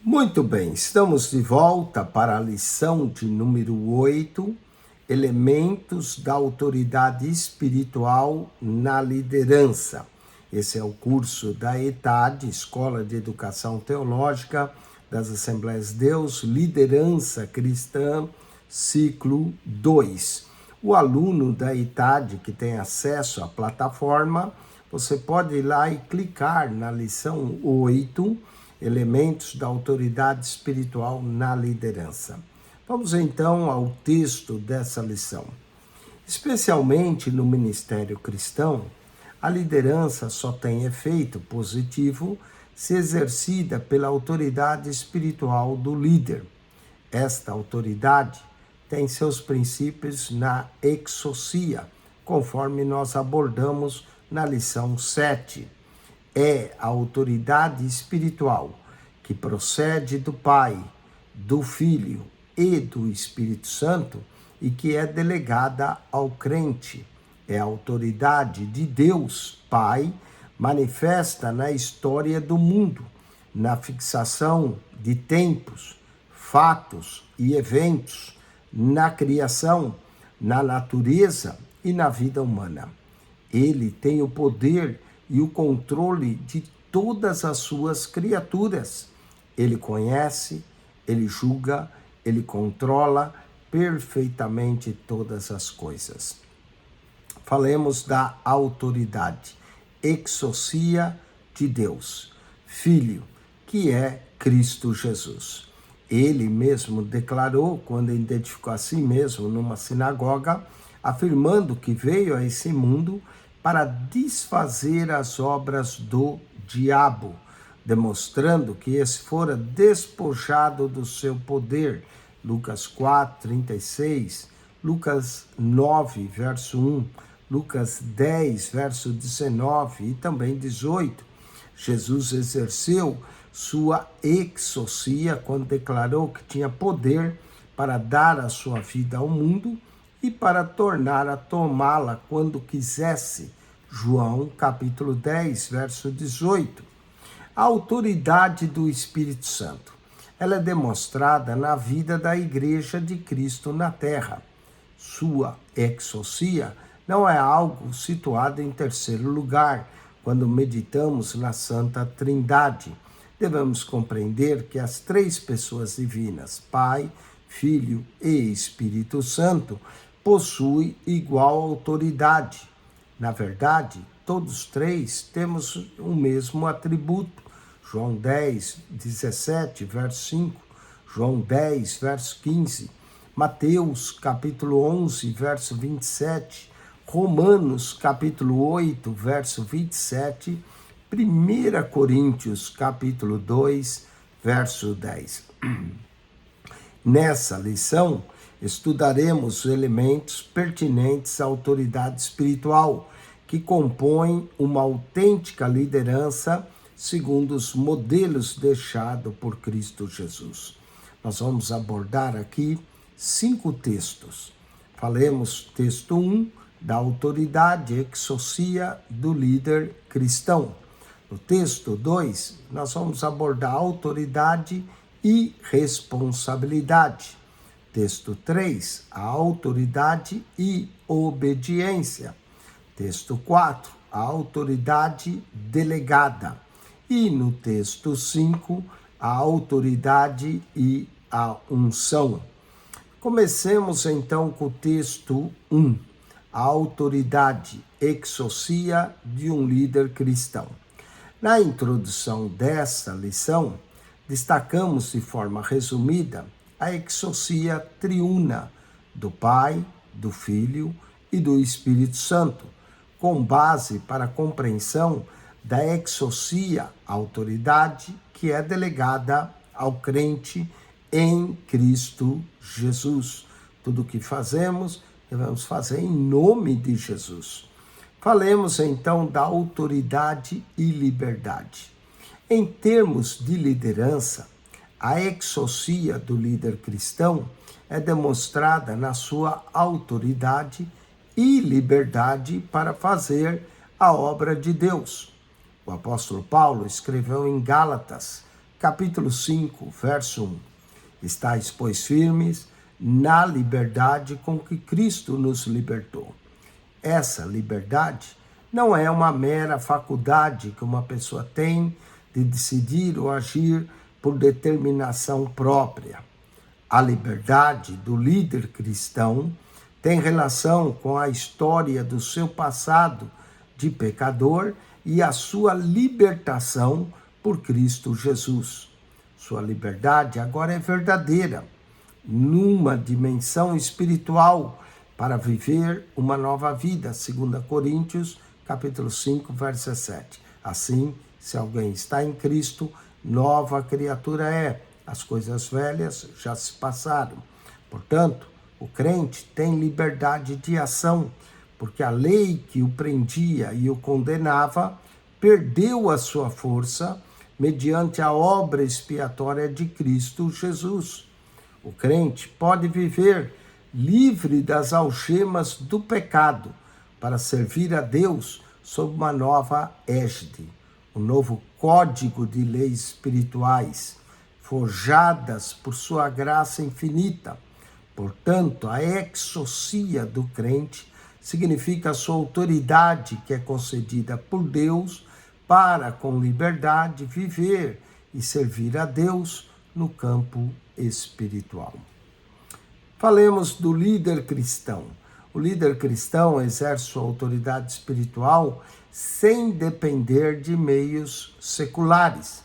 Muito bem, estamos de volta para a lição de número 8, elementos da autoridade espiritual na liderança. Esse é o curso da ETAD, Escola de Educação Teológica das Assembleias de Deus, Liderança Cristã, ciclo 2. O aluno da ETAD que tem acesso à plataforma, você pode ir lá e clicar na lição 8, elementos da autoridade espiritual na liderança. Vamos então ao texto dessa lição. Especialmente no ministério cristão, a liderança só tem efeito positivo se exercida pela autoridade espiritual do líder. Esta autoridade tem seus princípios na exousia, conforme nós abordamos na lição 7. É a autoridade espiritual que procede do Pai, do Filho e do Espírito Santo e que é delegada ao crente. É a autoridade de Deus, Pai, manifesta na história do mundo, na fixação de tempos, fatos e eventos, na criação, na natureza e na vida humana. Ele tem o poder e o controle de todas as suas criaturas. Ele conhece, ele julga, ele controla perfeitamente todas as coisas. Falemos da autoridade, exousia de Deus, Filho, que é Cristo Jesus. Ele mesmo declarou, quando identificou a si mesmo numa sinagoga, afirmando que veio a esse mundo para desfazer as obras do diabo, demonstrando que esse fora despojado do seu poder. Lucas 4, 36, Lucas 9, verso 1, Lucas 10, verso 19 e também 18. Jesus exerceu sua exousia quando declarou que tinha poder para dar a sua vida ao mundo e para tornar a tomá-la quando quisesse. João capítulo 10, verso 18. A autoridade do Espírito Santo. Ela é demonstrada na vida da Igreja de Cristo na Terra. Sua exousia não é algo situado em terceiro lugar quando meditamos na Santa Trindade. Devemos compreender que as três pessoas divinas, Pai, Filho e Espírito Santo, possuem igual autoridade. Na verdade, todos três temos o mesmo atributo. João 10, 17, verso 5, João 10, verso 15, Mateus capítulo 11, verso 27, Romanos capítulo 8, verso 27, 1 Coríntios capítulo 2, verso 10. Nessa lição, estudaremos os elementos pertinentes à autoridade espiritual, que compõem uma autêntica liderança segundo os modelos deixados por Cristo Jesus. Nós vamos abordar aqui 5 textos. Falemos texto 1, da autoridade exousia do líder cristão. No texto 2, nós vamos abordar autoridade e responsabilidade. Texto 3, a autoridade e obediência. Texto 4, a autoridade delegada. E no texto 5, a autoridade e a unção. Comecemos então com o texto 1, a autoridade exousia de um líder cristão. Na introdução dessa lição, destacamos de forma resumida a exousia triuna do Pai, do Filho e do Espírito Santo, com base para a compreensão da exousia, autoridade que é delegada ao crente em Cristo Jesus. Tudo o que fazemos, devemos fazer em nome de Jesus. Falemos então da autoridade e liberdade. Em termos de liderança, a exousia do líder cristão é demonstrada na sua autoridade e liberdade para fazer a obra de Deus. O apóstolo Paulo escreveu em Gálatas, capítulo 5, verso 1. Estais, pois, firmes na liberdade com que Cristo nos libertou. Essa liberdade não é uma mera faculdade que uma pessoa tem de decidir ou agir por determinação própria. A liberdade do líder cristão tem relação com a história do seu passado de pecador e a sua libertação por Cristo Jesus. Sua liberdade agora é verdadeira, numa dimensão espiritual, para viver uma nova vida, 2 Coríntios, capítulo 5, verso 7. Assim, se alguém está em Cristo, nova criatura é. As coisas velhas já se passaram. Portanto, o crente tem liberdade de ação, porque a lei que o prendia e o condenava perdeu a sua força mediante a obra expiatória de Cristo Jesus. O crente pode viver livre das algemas do pecado para servir a Deus sob uma nova égide, um novo código de leis espirituais, forjadas por sua graça infinita. Portanto, a exousia do crente significa a sua autoridade que é concedida por Deus para, com liberdade, viver e servir a Deus no campo espiritual. Falemos do líder cristão. O líder cristão exerce sua autoridade espiritual sem depender de meios seculares.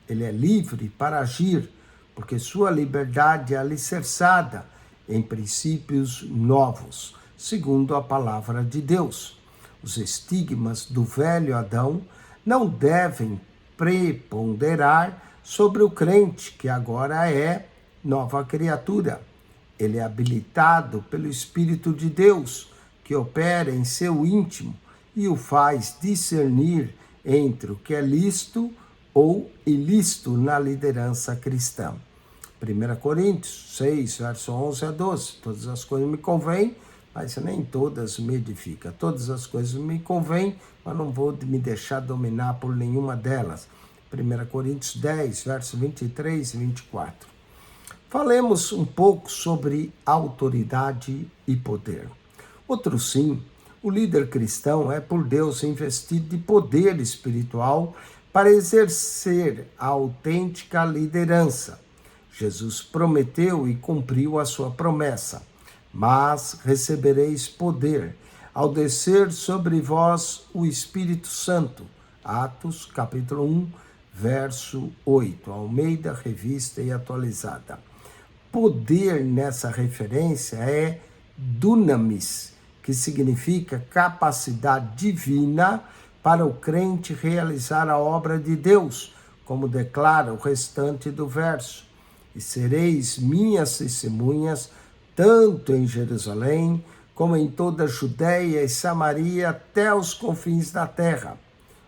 Ele é livre para agir, porque sua liberdade é alicerçada em princípios novos, segundo a palavra de Deus. Os estigmas do velho Adão não devem preponderar sobre o crente, que agora é nova criatura. Ele é habilitado pelo Espírito de Deus, que opera em seu íntimo e o faz discernir entre o que é lícito ou ilícito na liderança cristã. 1 Coríntios 6, verso 11 a 12. Todas as coisas me convêm, mas nem todas me edificam. Todas as coisas me convêm, mas não vou me deixar dominar por nenhuma delas. 1 Coríntios 10, verso 23 e 24. Falemos um pouco sobre autoridade e poder. Outro sim, o líder cristão é por Deus investido de poder espiritual para exercer a autêntica liderança. Jesus prometeu e cumpriu a sua promessa. Mas recebereis poder ao descer sobre vós o Espírito Santo. Atos, capítulo 1, verso 8. Almeida, revista e atualizada. Poder nessa referência é dunamis, que significa capacidade divina para o crente realizar a obra de Deus, como declara o restante do verso. E sereis minhas testemunhas, tanto em Jerusalém, como em toda a Judéia e Samaria, até os confins da terra.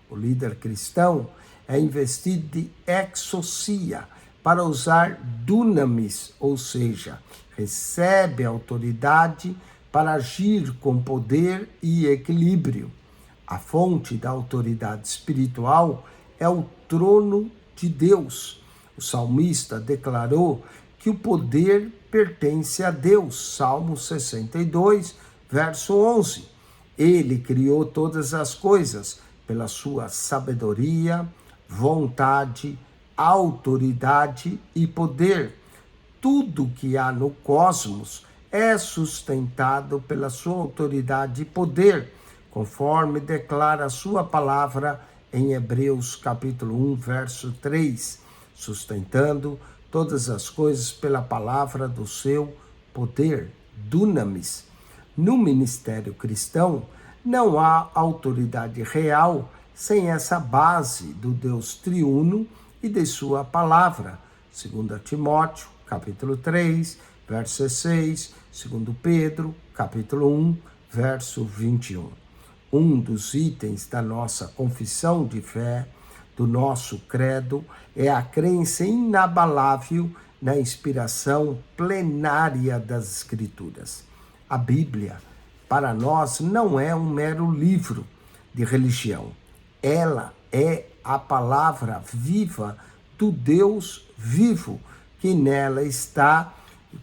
O líder cristão é investido de exousia, para usar dunamis, ou seja, recebe autoridade para agir com poder e equilíbrio. A fonte da autoridade espiritual é o trono de Deus. O salmista declarou que o poder pertence a Deus. Salmo 62, verso 11. Ele criou todas as coisas pela sua sabedoria, vontade, autoridade e poder. Tudo que há no cosmos é sustentado pela sua autoridade e poder, conforme declara a sua palavra em Hebreus capítulo 1, verso 3, sustentando todas as coisas pela palavra do seu poder, dunamis. No ministério cristão, não há autoridade real sem essa base do Deus triuno e de sua palavra. 2 Timóteo, capítulo 3, verso 6, 2 Pedro, capítulo 1, verso 21. Um dos itens da nossa confissão de fé, do nosso credo, é a crença inabalável na inspiração plenária das Escrituras. A Bíblia, para nós, não é um mero livro de religião. Ela é a palavra viva do Deus vivo, que nela está,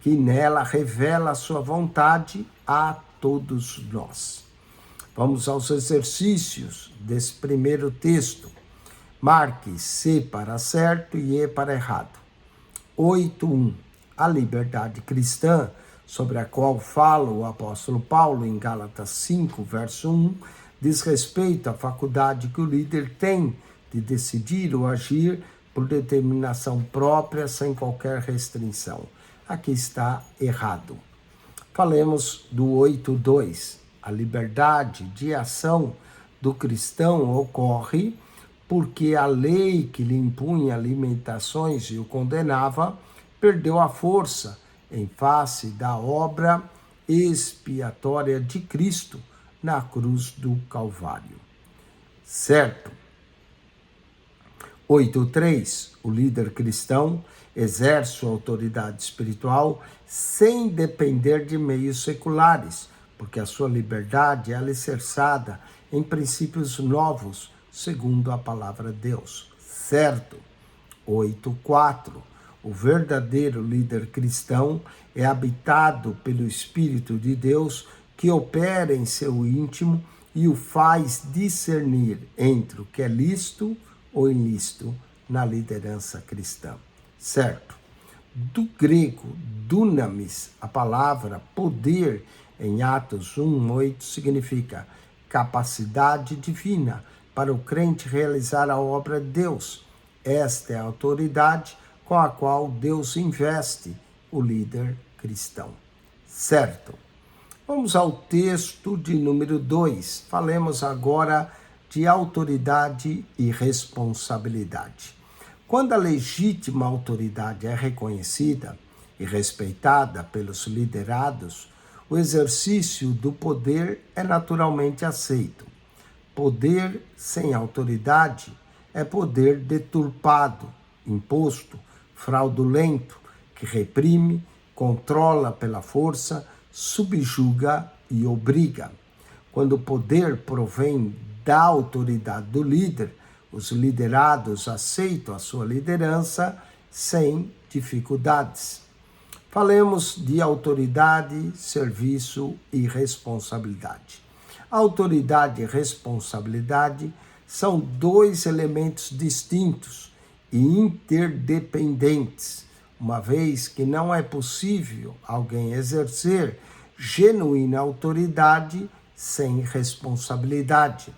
que nela revela a sua vontade a todos nós. Vamos aos exercícios desse primeiro texto. Marque C para certo e E para errado. 8.1. A liberdade cristã, sobre a qual fala o apóstolo Paulo em Gálatas 5, verso 1, diz respeito à faculdade que o líder tem de decidir ou agir por determinação própria, sem qualquer restrição. Aqui está errado. Falemos do 8.2. A liberdade de ação do cristão ocorre porque a lei que lhe impunha limitações e o condenava perdeu a força em face da obra expiatória de Cristo na cruz do Calvário. Certo. 8.3. O líder cristão exerce sua autoridade espiritual sem depender de meios seculares, porque a sua liberdade é alicerçada em princípios novos, segundo a palavra de Deus. Certo. 8.4. O verdadeiro líder cristão é habitado pelo Espírito de Deus, que opera em seu íntimo e o faz discernir entre o que é lícito ou ilícito na liderança cristã. Certo. Do grego dunamis, a palavra poder em Atos 1:8 significa capacidade divina para o crente realizar a obra de Deus. Esta é a autoridade com a qual Deus investe o líder cristão. Certo. Vamos ao texto de número 2. Falemos agora de autoridade e responsabilidade. Quando a legítima autoridade é reconhecida e respeitada pelos liderados, o exercício do poder é naturalmente aceito. Poder sem autoridade é poder deturpado, imposto, fraudulento, que reprime, controla pela força, subjuga e obriga. Quando o poder provém da autoridade do líder, os liderados aceitam a sua liderança sem dificuldades. Falemos de autoridade, serviço e responsabilidade. Autoridade e responsabilidade são dois elementos distintos e interdependentes, uma vez que não é possível alguém exercer genuína autoridade sem responsabilidade.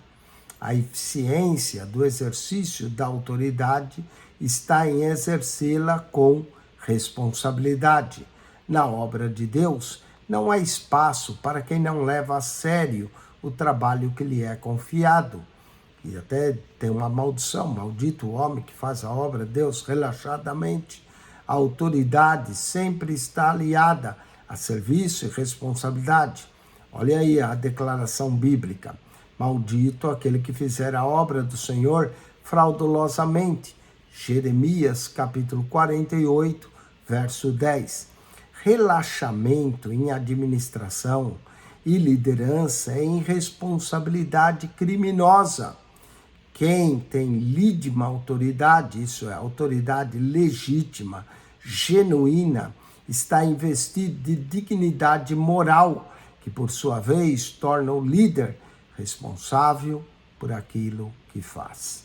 A eficiência do exercício da autoridade está em exercê-la com responsabilidade. Na obra de Deus, não há espaço para quem não leva a sério o trabalho que lhe é confiado. E até tem uma maldição, maldito o homem que faz a obra de Deus relaxadamente. A autoridade sempre está aliada a serviço e responsabilidade. Olha aí a declaração bíblica. Maldito aquele que fizer a obra do Senhor fraudulosamente. Jeremias, capítulo 48, verso 10. Relaxamento em administração e liderança é irresponsabilidade criminosa. Quem tem legítima autoridade, isso é, autoridade legítima, genuína, está investido de dignidade moral, que por sua vez torna o líder responsável por aquilo que faz.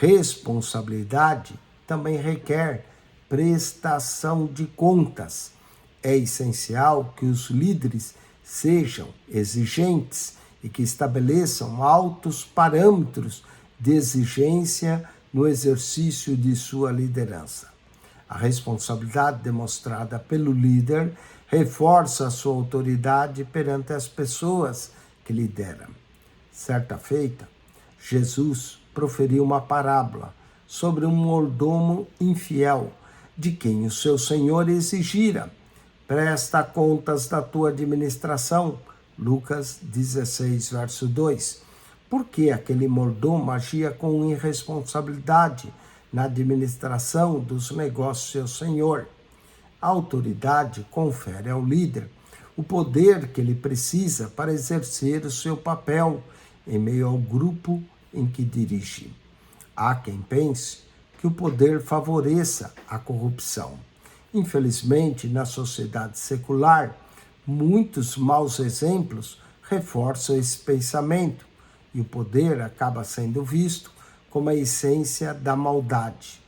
Responsabilidade também requer prestação de contas. É essencial que os líderes sejam exigentes e que estabeleçam altos parâmetros de exigência no exercício de sua liderança. A responsabilidade demonstrada pelo líder reforça a sua autoridade perante as pessoas que lidera. Certa feita, Jesus proferiu uma parábola sobre um mordomo infiel, de quem o seu senhor exigira: presta contas da tua administração. Lucas 16, verso 2. Por que aquele mordomo agia com irresponsabilidade na administração dos negócios do seu senhor? A autoridade confere ao líder o poder que ele precisa para exercer o seu papel em meio ao grupo em que dirige. Há quem pense que o poder favoreça a corrupção. Infelizmente, na sociedade secular, muitos maus exemplos reforçam esse pensamento e o poder acaba sendo visto como a essência da maldade.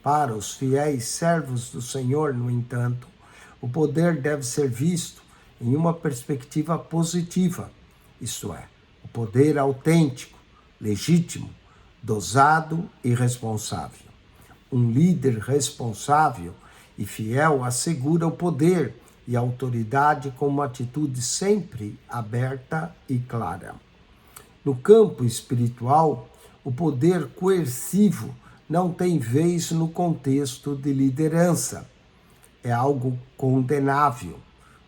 Para os fiéis servos do Senhor, no entanto, o poder deve ser visto em uma perspectiva positiva, isto é, o poder autêntico, legítimo, dosado e responsável. Um líder responsável e fiel assegura o poder e a autoridade com uma atitude sempre aberta e clara. No campo espiritual, o poder coercivo não tem vez no contexto de liderança. É algo condenável.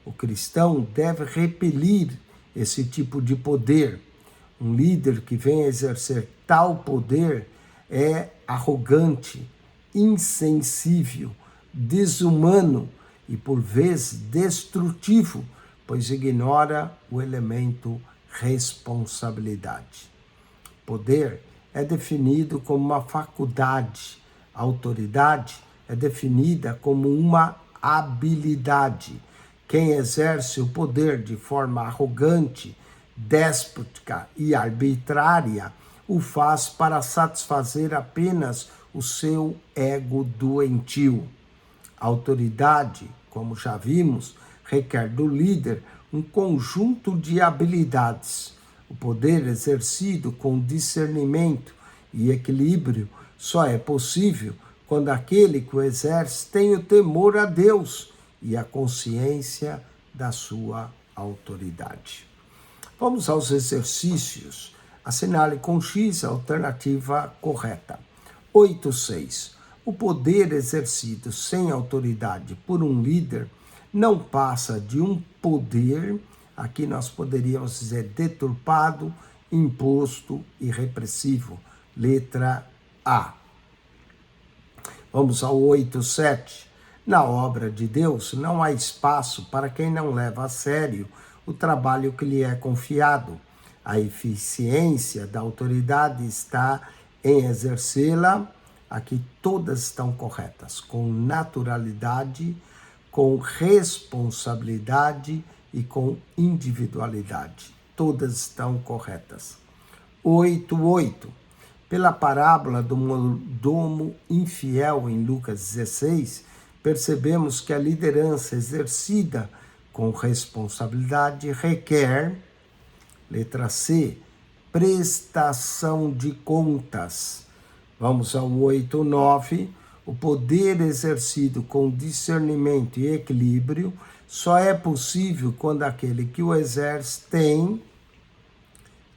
O cristão deve repelir esse tipo de poder. Um líder que vem exercer tal poder é arrogante, insensível, desumano e, por vezes, destrutivo, pois ignora o elemento responsabilidade. Poder é definido como uma faculdade, a autoridade é definida como uma habilidade. Quem exerce o poder de forma arrogante, déspota e arbitrária o faz para satisfazer apenas o seu ego doentio. A autoridade, como já vimos, requer do líder um conjunto de habilidades. O poder exercido com discernimento e equilíbrio só é possível quando aquele que o exerce tem o temor a Deus e a consciência da sua autoridade. Vamos aos exercícios. Assinale com X a alternativa correta. 8.6. O poder exercido sem autoridade por um líder não passa de um poder, aqui nós poderíamos dizer deturpado, imposto e repressivo. Letra A. Vamos ao 8.7. Na obra de Deus não há espaço para quem não leva a sério o trabalho que lhe é confiado. A eficiência da autoridade está em exercê-la. Aqui todas estão corretas, com naturalidade, com responsabilidade e com individualidade. Todas estão corretas. 8.8. Pela parábola do mordomo infiel em Lucas 16, percebemos que a liderança exercida com responsabilidade requer, letra C, prestação de contas. Vamos ao 8.9. O poder exercido com discernimento e equilíbrio só é possível quando aquele que o exerce tem,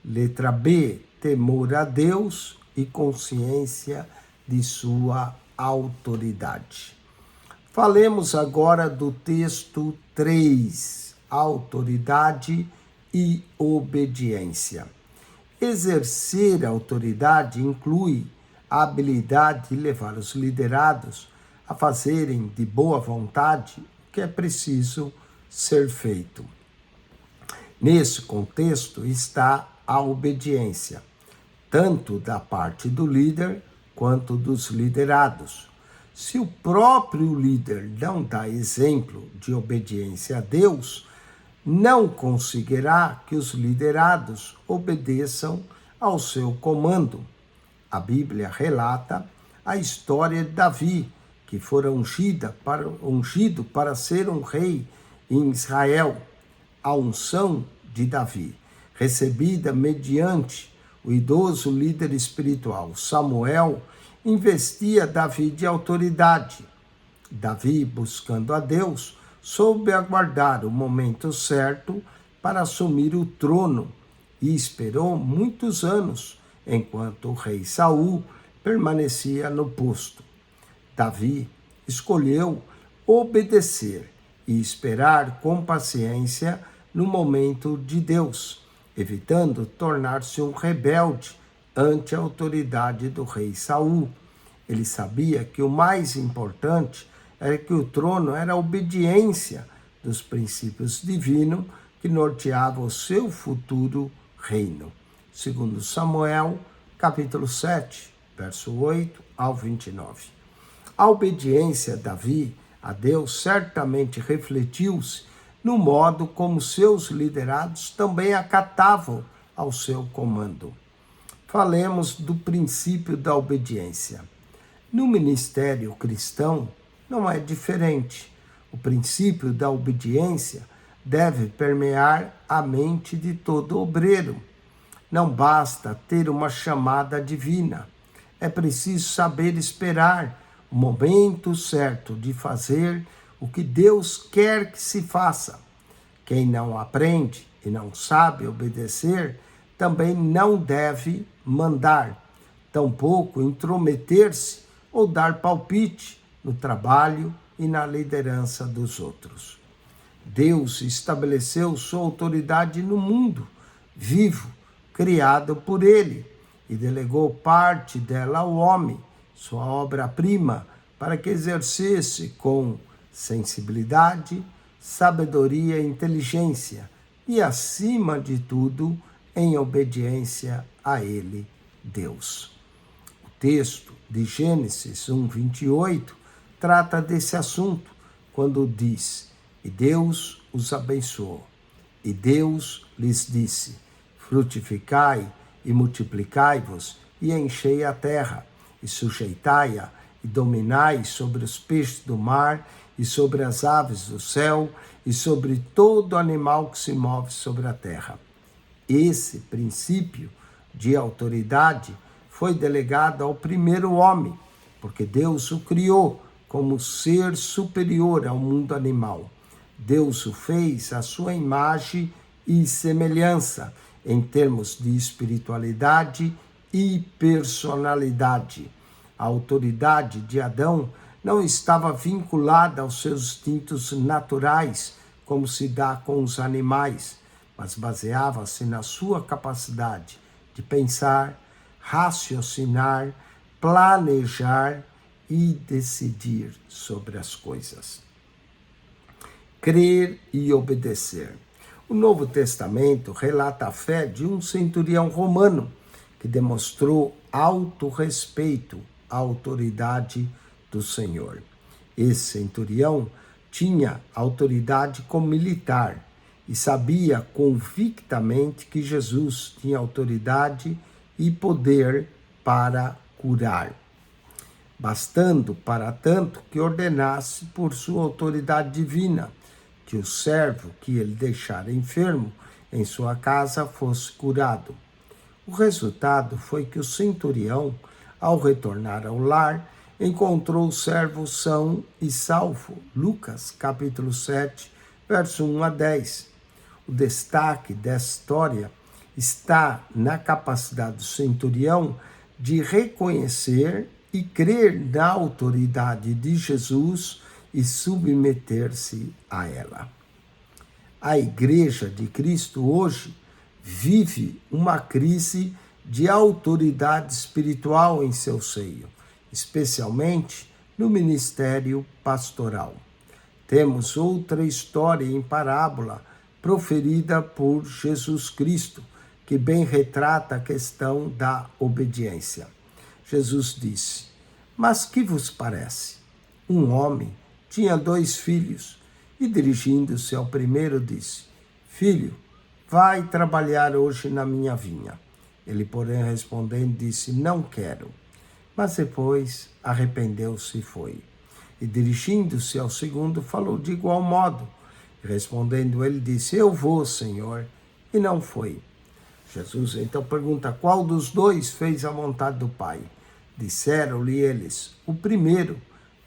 letra B, temor a Deus e consciência de sua autoridade. Falemos agora do texto 3, autoridade e obediência. Exercer a autoridade inclui a habilidade de levar os liderados a fazerem de boa vontade o que é preciso ser feito. Nesse contexto está a obediência, tanto da parte do líder quanto dos liderados. Se o próprio líder não dá exemplo de obediência a Deus, não conseguirá que os liderados obedeçam ao seu comando. A Bíblia relata a história de Davi, que fora ungido para ser um rei em Israel. A unção de Davi, recebida mediante o idoso líder espiritual Samuel, investia Davi de autoridade. Davi, buscando a Deus, soube aguardar o momento certo para assumir o trono e esperou muitos anos, enquanto o rei Saul permanecia no posto. Davi escolheu obedecer e esperar com paciência no momento de Deus, evitando tornar-se um rebelde ante a autoridade do rei Saul. Ele sabia que o mais importante era que o trono era a obediência dos princípios divinos que norteavam o seu futuro reino. Segundo Samuel, capítulo 7, verso 8 ao 29. A obediência de Davi a Deus certamente refletiu-se no modo como seus liderados também acatavam ao seu comando. Falemos do princípio da obediência. No ministério cristão não é diferente. O princípio da obediência deve permear a mente de todo obreiro. Não basta ter uma chamada divina. É preciso saber esperar o momento certo de fazer o que Deus quer que se faça. Quem não aprende e não sabe obedecer, também não deve mandar, tampouco intrometer-se ou dar palpite no trabalho e na liderança dos outros. Deus estabeleceu sua autoridade no mundo vivo, criado por ele, e delegou parte dela ao homem, sua obra-prima, para que exercesse com sensibilidade, sabedoria e inteligência, e, acima de tudo, em obediência a ele, Deus. O texto de Gênesis 1:28 trata desse assunto, quando diz: E Deus os abençoou, e Deus lhes disse: Frutificai e multiplicai-vos, e enchei a terra, e sujeitai-a, e dominai sobre os peixes do mar, e sobre as aves do céu, e sobre todo animal que se move sobre a terra. Esse princípio de autoridade foi delegado ao primeiro homem, porque Deus o criou como ser superior ao mundo animal. Deus o fez à sua imagem e semelhança, em termos de espiritualidade e personalidade. A autoridade de Adão não estava vinculada aos seus instintos naturais, como se dá com os animais, mas baseava-se na sua capacidade de pensar, raciocinar, planejar e decidir sobre as coisas. Crer e obedecer. O Novo Testamento relata a fé de um centurião romano que demonstrou alto respeito à autoridade do Senhor. Esse centurião tinha autoridade como militar e sabia convictamente que Jesus tinha autoridade e poder para curar, bastando para tanto que ordenasse por sua autoridade divina que o servo que ele deixara enfermo em sua casa fosse curado. O resultado foi que o centurião, ao retornar ao lar, encontrou o servo são e salvo. Lucas, capítulo 7, verso 1 a 10. O destaque dessa história está na capacidade do centurião de reconhecer e crer na autoridade de Jesus e submeter-se a ela. A Igreja de Cristo hoje vive uma crise de autoridade espiritual em seu seio, especialmente no ministério pastoral. Temos outra história em parábola proferida por Jesus Cristo, que bem retrata a questão da obediência. Jesus disse: Mas que vos parece? Um homem tinha 2 filhos, e dirigindo-se ao primeiro disse: Filho, vai trabalhar hoje na minha vinha. Ele, porém, respondendo, disse: Não quero. Mas depois arrependeu-se e foi. E dirigindo-se ao segundo, falou de igual modo. Respondendo ele, disse: Eu vou, Senhor. E não foi. Jesus então pergunta: Qual dos 2 fez a vontade do Pai? Disseram-lhe eles: O primeiro.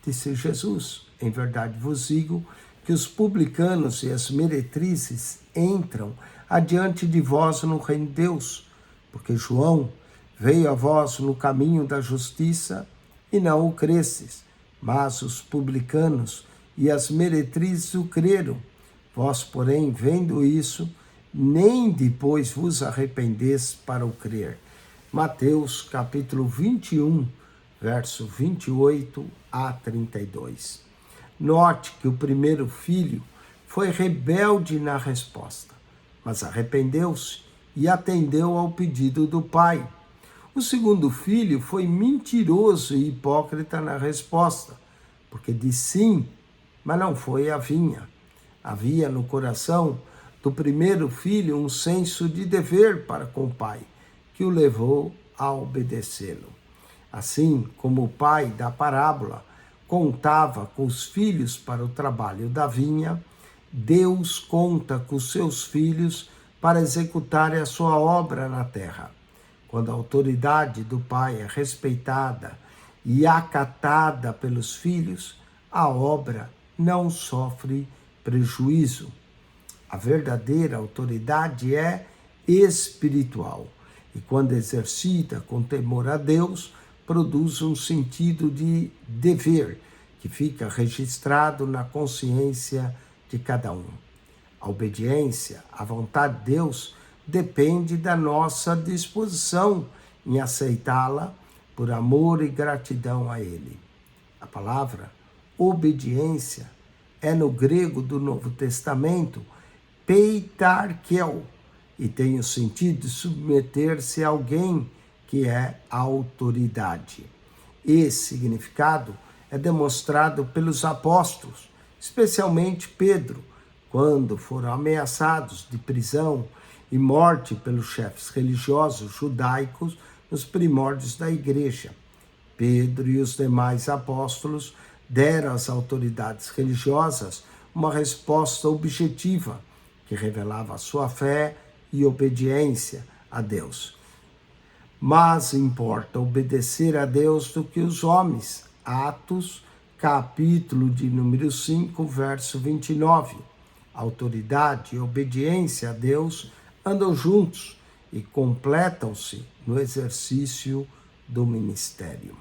Disse Jesus: Em verdade vos digo que os publicanos e as meretrizes entram adiante de vós no reino de Deus, porque João veio a vós no caminho da justiça e não o cresces, mas os publicanos e as meretrizes o creram. Vós, porém, vendo isso, nem depois vos arrependestes para o crer. Mateus, capítulo 21, verso 28 a 32. Note que o primeiro filho foi rebelde na resposta, mas arrependeu-se e atendeu ao pedido do pai. O segundo filho foi mentiroso e hipócrita na resposta, porque disse sim, mas não foi à vinha. Havia no coração do primeiro filho um senso de dever para com o pai, que o levou a obedecê-lo. Assim como o pai da parábola contava com os filhos para o trabalho da vinha, Deus conta com os seus filhos para executarem a sua obra na terra. Quando a autoridade do pai é respeitada e acatada pelos filhos, a obra não sofre prejuízo. A verdadeira autoridade é espiritual e, quando exercida com temor a Deus, produz um sentido de dever que fica registrado na consciência de cada um. A obediência à vontade de Deus depende da nossa disposição em aceitá-la por amor e gratidão a Ele. A palavra obediência é no grego do Novo Testamento peitarkel e tem o sentido de submeter-se a alguém que é a autoridade. Esse significado é demonstrado pelos apóstolos, especialmente Pedro, quando foram ameaçados de prisão e morte pelos chefes religiosos judaicos nos primórdios da igreja. Pedro e os demais apóstolos deram às autoridades religiosas uma resposta objetiva, que revelava a sua fé e obediência a Deus. Mas importa obedecer a Deus do que os homens. Atos, capítulo de número 5, verso 29. Autoridade e obediência a Deus andam juntos e completam-se no exercício do ministério.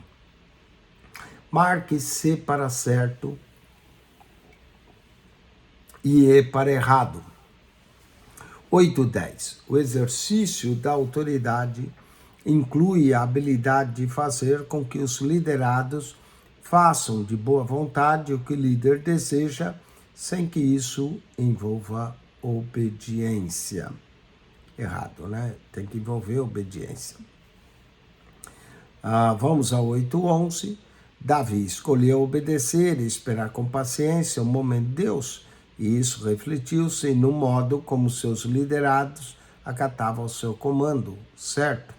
Marque C para certo e E para errado. 8.10. O exercício da autoridade inclui a habilidade de fazer com que os liderados façam de boa vontade o que o líder deseja, sem que isso envolva obediência. Errado, né? Tem que envolver obediência. Vamos ao 8.11. Davi escolheu obedecer e esperar com paciência o momento de Deus, e isso refletiu-se no modo como seus liderados acatavam o seu comando, certo?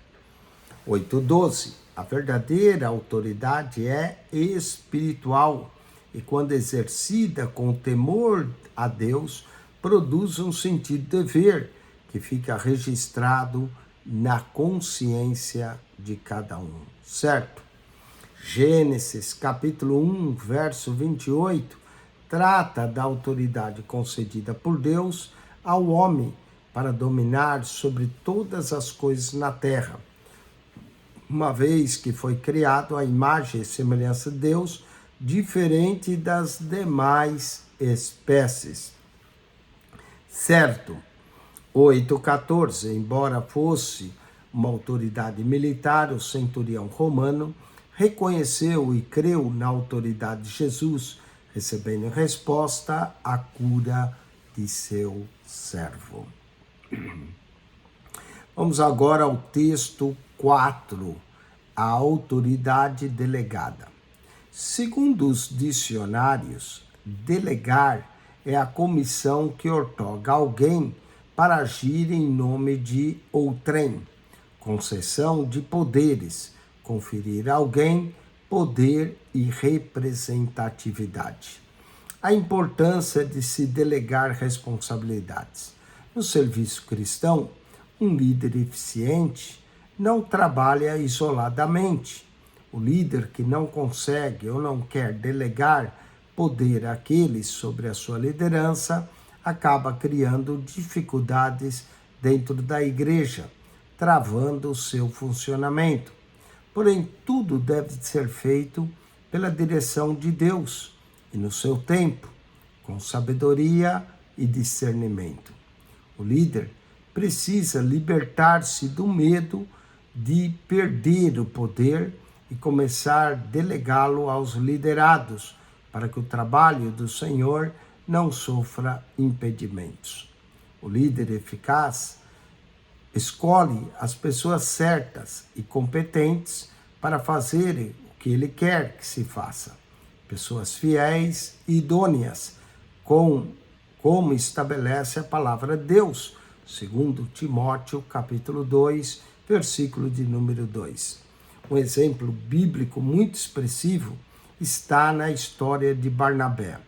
8.12. A verdadeira autoridade é espiritual e, quando exercida com temor a Deus, produz um sentido de dever que fica registrado na consciência de cada um, certo? Gênesis, capítulo 1, verso 28, trata da autoridade concedida por Deus ao homem para dominar sobre todas as coisas na terra, uma vez que foi criado à imagem e semelhança de Deus, diferente das demais espécies. Certo? 8.14. Embora fosse uma autoridade militar, o centurião romano reconheceu e creu na autoridade de Jesus, recebendo em resposta a cura de seu servo. Vamos agora ao texto 4, a autoridade delegada. Segundo os dicionários, delegar é a comissão que outorga a alguém para agir em nome de outrem, concessão de poderes, conferir a alguém poder e representatividade. A importância de se delegar responsabilidades. No serviço cristão, um líder eficiente não trabalha isoladamente. O líder que não consegue ou não quer delegar poder àqueles sobre a sua liderança acaba criando dificuldades dentro da igreja, travando o seu funcionamento. Porém, tudo deve ser feito pela direção de Deus e no seu tempo, com sabedoria e discernimento. O líder precisa libertar-se do medo de perder o poder e começar a delegá-lo aos liderados, para que o trabalho do Senhor não sofra impedimentos. O líder eficaz escolhe as pessoas certas e competentes para fazerem o que ele quer que se faça. Pessoas fiéis e idôneas, como estabelece a palavra de Deus, segundo Timóteo, capítulo 2, versículo de número 2. Um exemplo bíblico muito expressivo está na história de Barnabé,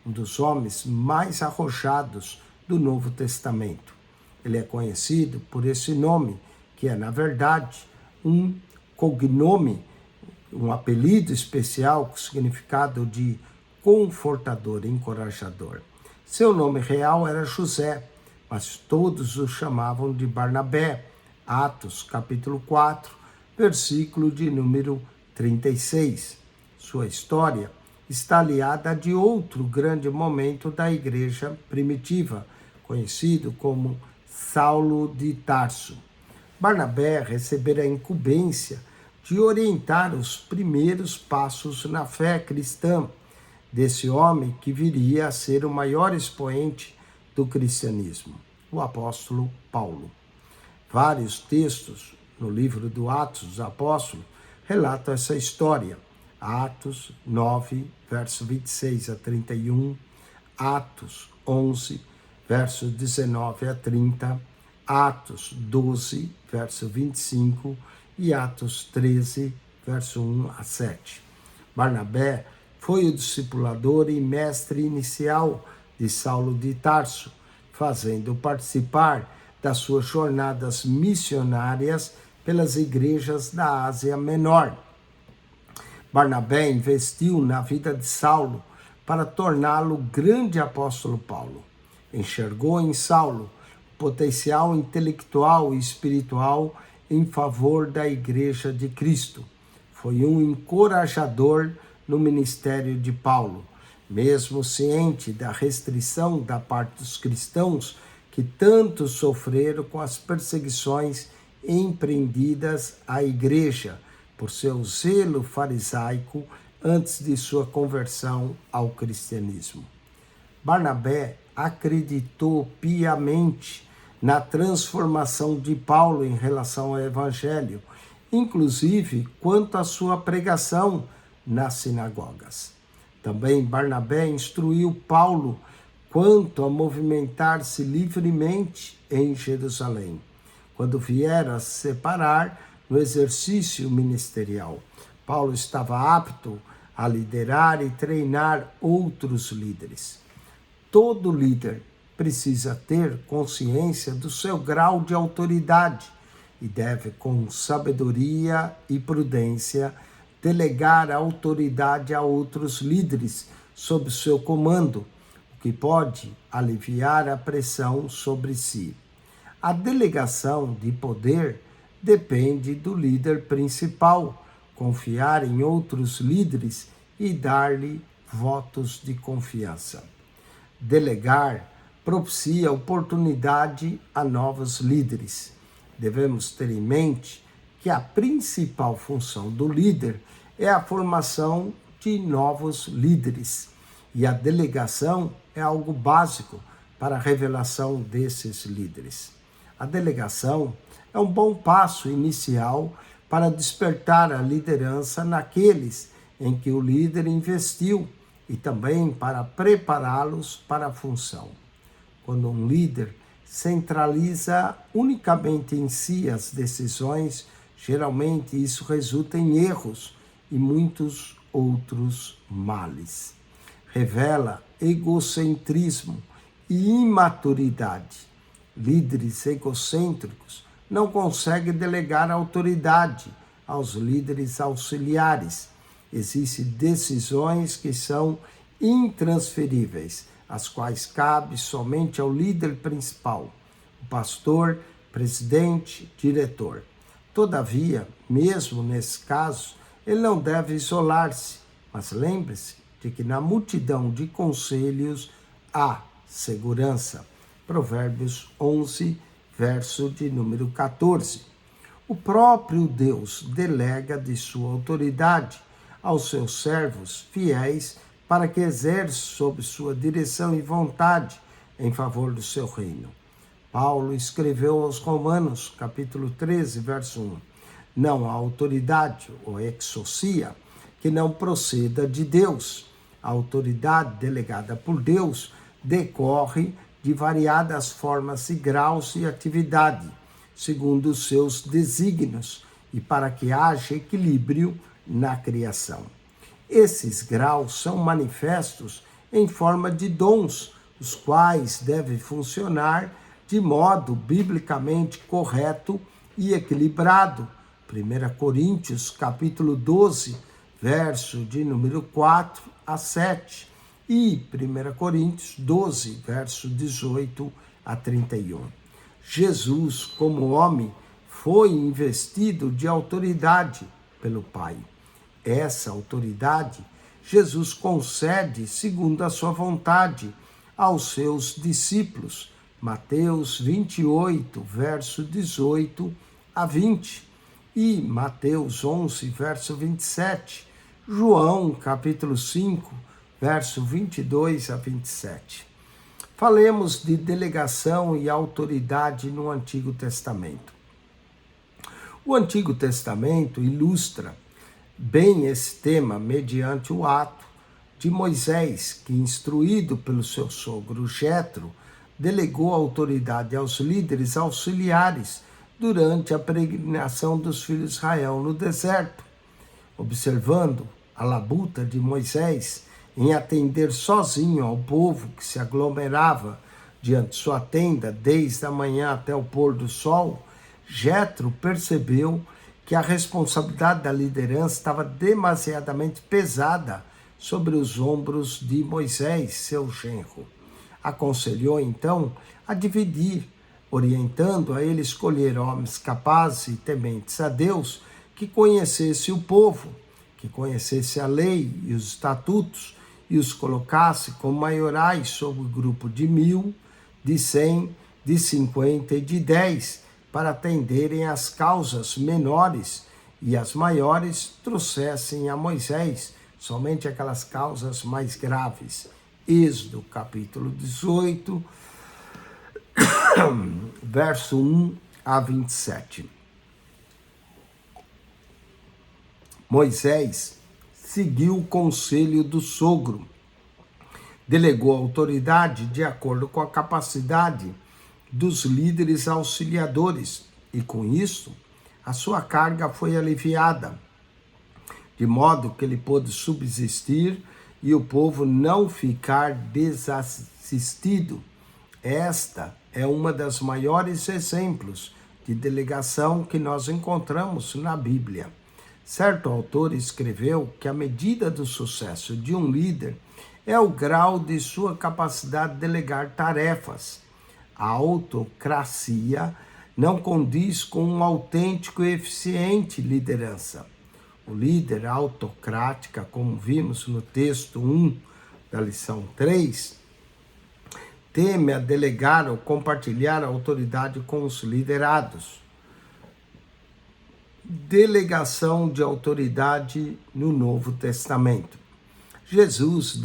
um dos homens mais arrojados do Novo Testamento. Ele é conhecido por esse nome, que é, na verdade, um cognome, um apelido especial com significado de confortador, encorajador. Seu nome real era José, mas todos o chamavam de Barnabé. Atos, capítulo 4, versículo de número 36. Sua história está aliada a de outro grande momento da igreja primitiva, conhecido como Saulo de Tarso. Barnabé recebera a incumbência de orientar os primeiros passos na fé cristã desse homem que viria a ser o maior expoente do cristianismo, o apóstolo Paulo. Vários textos no livro do Atos dos Apóstolos relatam essa história. Atos 9, verso 26 a 31, Atos 11, verso 19 a 30, Atos 12, verso 25 e Atos 13, verso 1 a 7. Barnabé foi o discipulador e mestre inicial de Saulo de Tarso, fazendo participar das suas jornadas missionárias pelas igrejas da Ásia Menor. Barnabé investiu na vida de Saulo para torná-lo grande apóstolo Paulo. Enxergou em Saulo o potencial intelectual e espiritual em favor da Igreja de Cristo. Foi um encorajador no ministério de Paulo, mesmo ciente da restrição da parte dos cristãos que tanto sofreram com as perseguições empreendidas à igreja por seu zelo farisaico antes de sua conversão ao cristianismo. Barnabé acreditou piamente na transformação de Paulo em relação ao evangelho, inclusive quanto à sua pregação nas sinagogas. Também Barnabé instruiu Paulo quanto a movimentar-se livremente em Jerusalém, quando vieram a se separar no exercício ministerial. Paulo estava apto a liderar e treinar outros líderes. Todo líder precisa ter consciência do seu grau de autoridade e deve, com sabedoria e prudência, delegar a autoridade a outros líderes sob seu comando, o que pode aliviar a pressão sobre si. A delegação de poder depende do líder principal, confiar em outros líderes e dar-lhe votos de confiança. Delegar propicia oportunidade a novos líderes. Devemos ter em mente que a principal função do líder é a formação de novos líderes, e a delegação é algo básico para a revelação desses líderes. A delegação é um bom passo inicial para despertar a liderança naqueles em que o líder investiu e também para prepará-los para a função. Quando um líder centraliza unicamente em si as decisões, geralmente isso resulta em erros e muitos outros males. Revela egocentrismo e imaturidade. Líderes egocêntricos não conseguem delegar autoridade aos líderes auxiliares. Existem decisões que são intransferíveis, as quais cabe somente ao líder principal, o pastor, presidente, diretor. Todavia, mesmo nesse caso, ele não deve isolar-se, mas lembre-se de que na multidão de conselhos há segurança. Provérbios 11, verso de número 14. O próprio Deus delega de sua autoridade aos seus servos fiéis para que exerçam sob sua direção e vontade em favor do seu reino. Paulo escreveu aos Romanos, capítulo 13, verso 1. Não há autoridade, ou exousia, que não proceda de Deus. A autoridade delegada por Deus decorre de variadas formas e graus de atividade, segundo os seus desígnios, e para que haja equilíbrio na criação. Esses graus são manifestos em forma de dons, os quais devem funcionar de modo biblicamente correto e equilibrado. 1 Coríntios, capítulo 12, verso de número 4 a 7, e 1 Coríntios 12, verso 18 a 31. Jesus, como homem, foi investido de autoridade pelo Pai. Essa autoridade Jesus concede segundo a sua vontade aos seus discípulos. Mateus 28, verso 18 a 20, e Mateus 11, verso 27, João, capítulo 5, verso 22 a 27. Falemos de delegação e autoridade no Antigo Testamento. O Antigo Testamento ilustra bem esse tema mediante o ato de Moisés, que, instruído pelo seu sogro Jetro, delegou autoridade aos líderes auxiliares durante a peregrinação dos filhos de Israel no deserto. Observando a labuta de Moisés em atender sozinho ao povo que se aglomerava diante de sua tenda desde a manhã até o pôr do sol, Jetro percebeu que a responsabilidade da liderança estava demasiadamente pesada sobre os ombros de Moisés, seu genro. Aconselhou então a dividir, orientando a ele escolher homens capazes e tementes a Deus, que conhecesse o povo, que conhecesse a lei e os estatutos, e os colocasse como maiorais sobre o grupo de 1.000, de 100, de 50 e de 10, para atenderem às causas menores, e as maiores trouxessem a Moisés somente aquelas causas mais graves. Êxodo, capítulo 18, verso 1 a 27. Moisés seguiu o conselho do sogro, delegou a autoridade de acordo com a capacidade dos líderes auxiliadores, e com isso a sua carga foi aliviada, de modo que ele pôde subsistir e o povo não ficar desassistido. Esta é uma das maiores exemplos de delegação que nós encontramos na Bíblia. Certo autor escreveu que a medida do sucesso de um líder é o grau de sua capacidade de delegar tarefas. A autocracia não condiz com uma autêntica e eficiente liderança. O líder autocrática, como vimos no texto 1 da lição 3, teme a delegar ou compartilhar a autoridade com os liderados. Delegação de autoridade no Novo Testamento. Jesus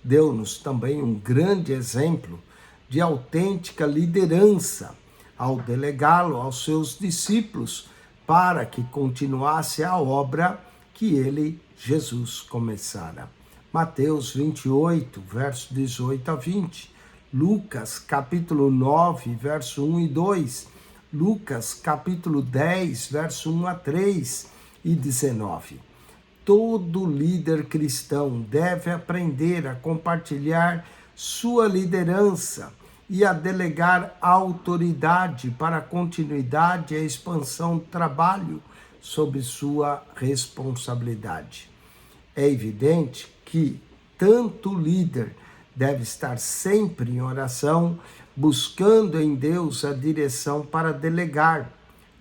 deu-nos também um grande exemplo de autêntica liderança ao delegá-lo aos seus discípulos para que continuasse a obra que ele, Jesus, começara. Mateus 28, verso 18 a 20, Lucas capítulo 9, verso 1 e 2, Lucas capítulo 10, verso 1 a 3 e 19. Todo líder cristão deve aprender a compartilhar sua liderança e a delegar autoridade para a continuidade e a expansão do trabalho sob sua responsabilidade. É evidente que tanto o líder deve estar sempre em oração, buscando em Deus a direção para delegar.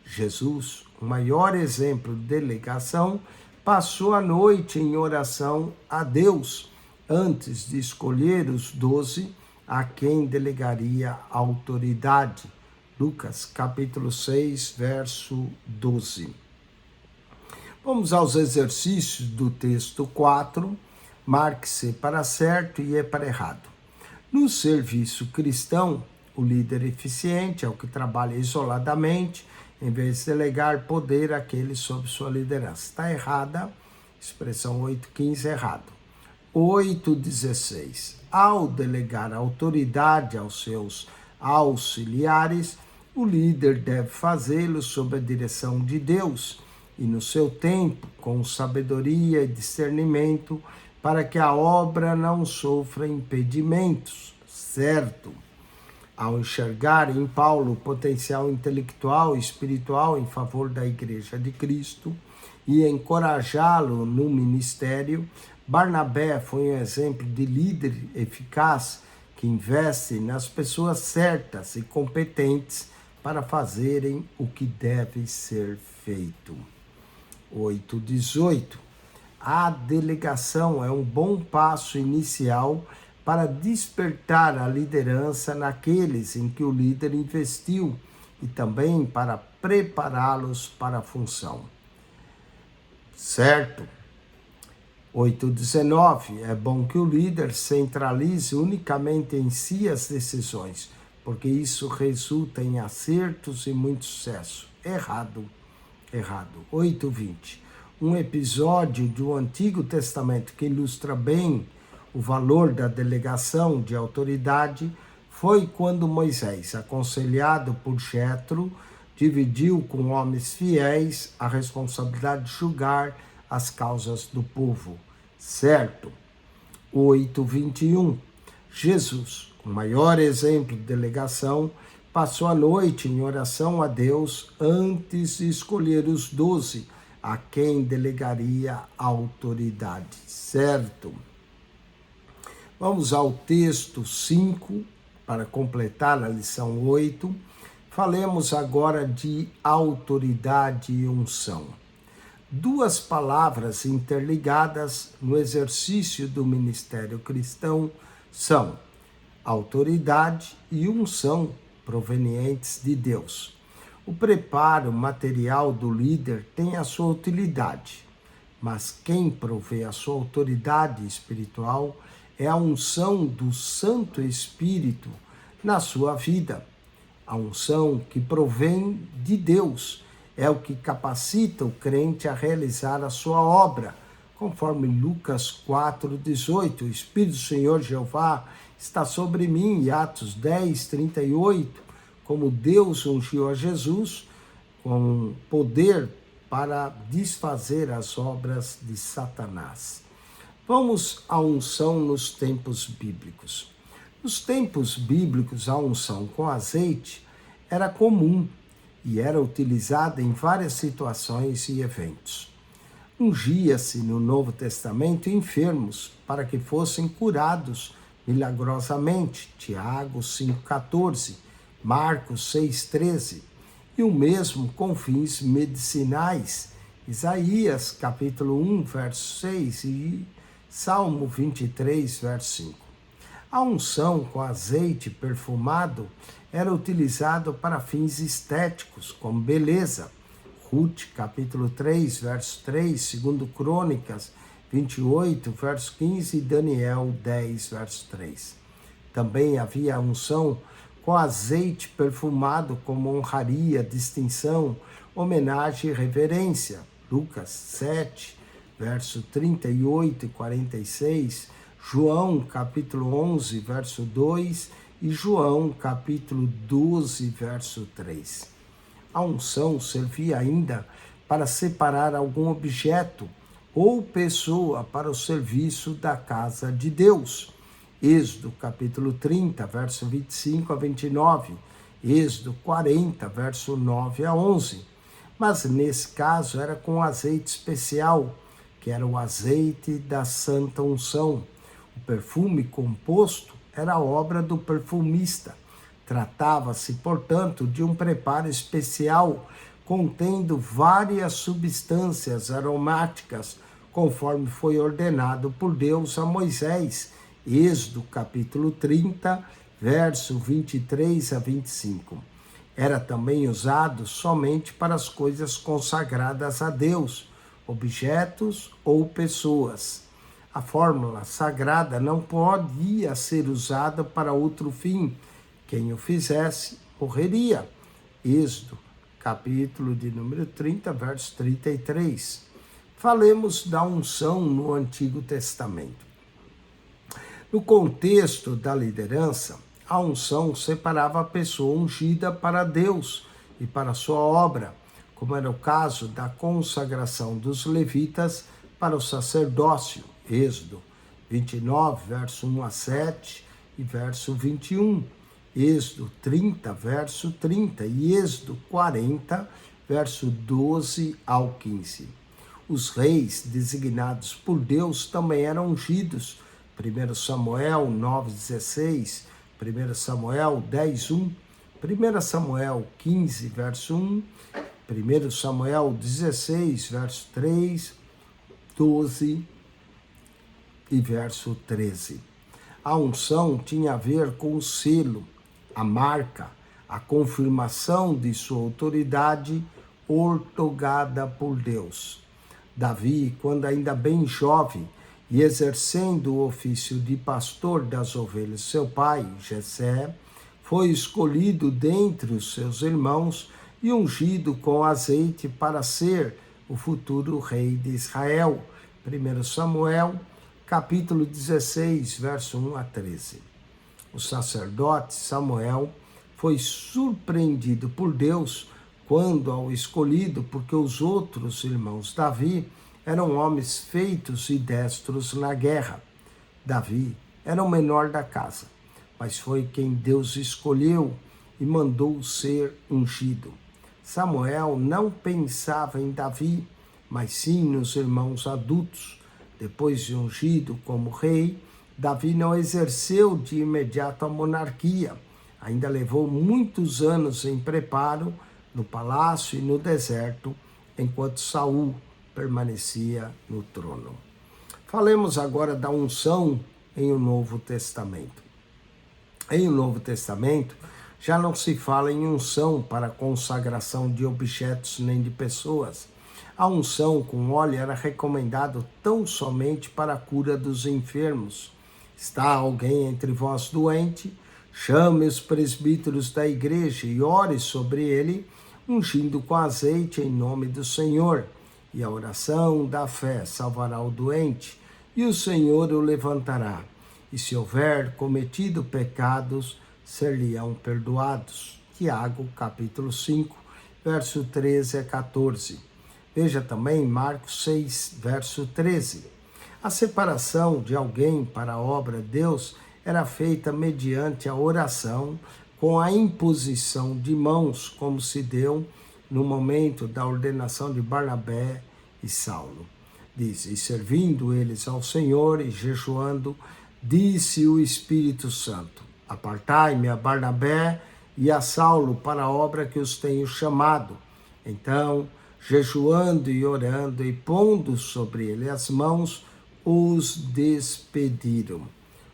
Jesus, o maior exemplo de delegação, passou a noite em oração a Deus, antes de escolher os 12 a quem delegaria a autoridade. Lucas, capítulo 6, verso 12. Vamos aos exercícios do texto 4. Marque-se para certo e é para errado. No serviço cristão, O líder eficiente é o que trabalha isoladamente, em vez de delegar poder àqueles sob sua liderança. Está errada, expressão 8.15 errado. 8.16. Ao delegar autoridade aos seus auxiliares, o líder deve fazê-lo sob a direção de Deus e no seu tempo, com sabedoria e discernimento, para que a obra não sofra impedimentos, certo? Ao enxergar em Paulo o potencial intelectual e espiritual em favor da Igreja de Cristo e encorajá-lo no ministério, Barnabé foi um exemplo de líder eficaz que investe nas pessoas certas e competentes para fazerem o que deve ser feito. 8.18. A delegação é um bom passo inicial para despertar a liderança naqueles em que o líder investiu e também para prepará-los para a função. Certo? 8.19. É bom que o líder centralize unicamente em si as decisões, porque isso resulta em acertos e muito sucesso. Errado. 8.20. Um episódio do Antigo Testamento que ilustra bem o valor da delegação de autoridade foi quando Moisés, aconselhado por Jetro, dividiu com homens fiéis a responsabilidade de julgar as causas do povo. Certo? 8.21. Jesus, o maior exemplo de delegação, passou a noite em oração a Deus antes de escolher os 12, a quem delegaria a autoridade. Certo? Vamos ao texto 5, para completar a lição 8. Falemos agora de autoridade e unção. Duas palavras interligadas no exercício do ministério cristão são autoridade e unção provenientes de Deus. O preparo material do líder tem a sua utilidade, mas quem provê a sua autoridade espiritual é a unção do Santo Espírito na sua vida. A unção que provém de Deus é o que capacita o crente a realizar a sua obra, conforme Lucas 4,18. O Espírito do Senhor Jeová está sobre mim, e Atos 10:38, como Deus ungiu a Jesus com poder para desfazer as obras de Satanás. Vamos à unção nos tempos bíblicos. Nos tempos bíblicos, a unção com azeite era comum e era utilizada em várias situações e eventos. Ungia-se no Novo Testamento enfermos para que fossem curados milagrosamente, Tiago 5,14, Marcos 6,13, e o mesmo com fins medicinais, Isaías capítulo 1, verso 6 e Salmo 23, verso 5. A unção com azeite perfumado era utilizado para fins estéticos, como beleza. Ruth, capítulo 3, verso 3, 2 Crônicas 28, verso 15 e Daniel 10, verso 3. Também havia a unção com azeite perfumado como honraria, distinção, homenagem e reverência. Lucas 7, verso 38 e 46, João capítulo 11, verso 2 e João capítulo 12, verso 3. A unção servia ainda para separar algum objeto ou pessoa para o serviço da casa de Deus. Êxodo capítulo 30, verso 25 a 29, Êxodo 40, verso 9 a 11. Mas nesse caso era com azeite especial, que era o azeite da santa unção. O perfume composto era obra do perfumista. Tratava-se, portanto, de um preparo especial contendo várias substâncias aromáticas, conforme foi ordenado por Deus a Moisés. Êxodo capítulo 30, verso 23 a 25. Era também usado somente para as coisas consagradas a Deus, objetos ou pessoas. A fórmula sagrada não podia ser usada para outro fim, Quem o fizesse, morreria. Êxodo, capítulo de número 30, verso 33. Falemos da unção no Antigo Testamento. No contexto da liderança, a unção separava a pessoa ungida para Deus e para a sua obra, como era o caso da consagração dos levitas para o sacerdócio, Êxodo 29, verso 1 a 7 e verso 21, Êxodo 30, verso 30 e Êxodo 40, verso 12 ao 15. Os reis designados por Deus também eram ungidos, 1 Samuel 9,16, 1 Samuel 10,1, 1 Samuel 15, verso 1, 1 Samuel 16, verso 3, 12 e verso 13. A unção tinha a ver com o selo, a marca, a confirmação de sua autoridade outorgada por Deus. Davi, quando ainda bem jovem e exercendo o ofício de pastor das ovelhas de seu pai, Jessé, foi escolhido dentre os seus irmãos e ungido com azeite para ser o futuro rei de Israel. 1 Samuel, capítulo 16, verso 1 a 13. O sacerdote Samuel foi surpreendido por Deus quando ao escolhido, porque os outros irmãos Davi eram homens feitos e destros na guerra. Davi era o menor da casa, mas foi quem Deus escolheu e mandou ser ungido. Samuel não pensava em Davi, mas sim nos irmãos adultos. Depois de ungido como rei, Davi não exerceu de imediato a monarquia. Ainda levou muitos anos em preparo no palácio e no deserto, enquanto Saul permanecia no trono. Falemos agora da unção em o Novo Testamento. Em o Novo Testamento, já não se fala em unção para consagração de objetos nem de pessoas. A unção com óleo era recomendado tão somente para a cura dos enfermos. Está alguém entre vós doente? Chame os presbíteros da igreja e ore sobre ele, ungindo com azeite em nome do Senhor. E a oração da fé salvará o doente, e o Senhor o levantará. E se houver cometido pecados, ser-lhe-ão perdoados. Tiago, capítulo 5, verso 13 a 14. Veja também Marcos 6, verso 13. A separação de alguém para a obra de Deus era feita mediante a oração, com a imposição de mãos, como se deu no momento da ordenação de Barnabé e Saulo. Diz, e servindo eles ao Senhor e jejuando, disse o Espírito Santo, apartai-me a Barnabé e a Saulo para a obra que os tenho chamado. Então, jejuando e orando e pondo sobre ele as mãos, os despediram.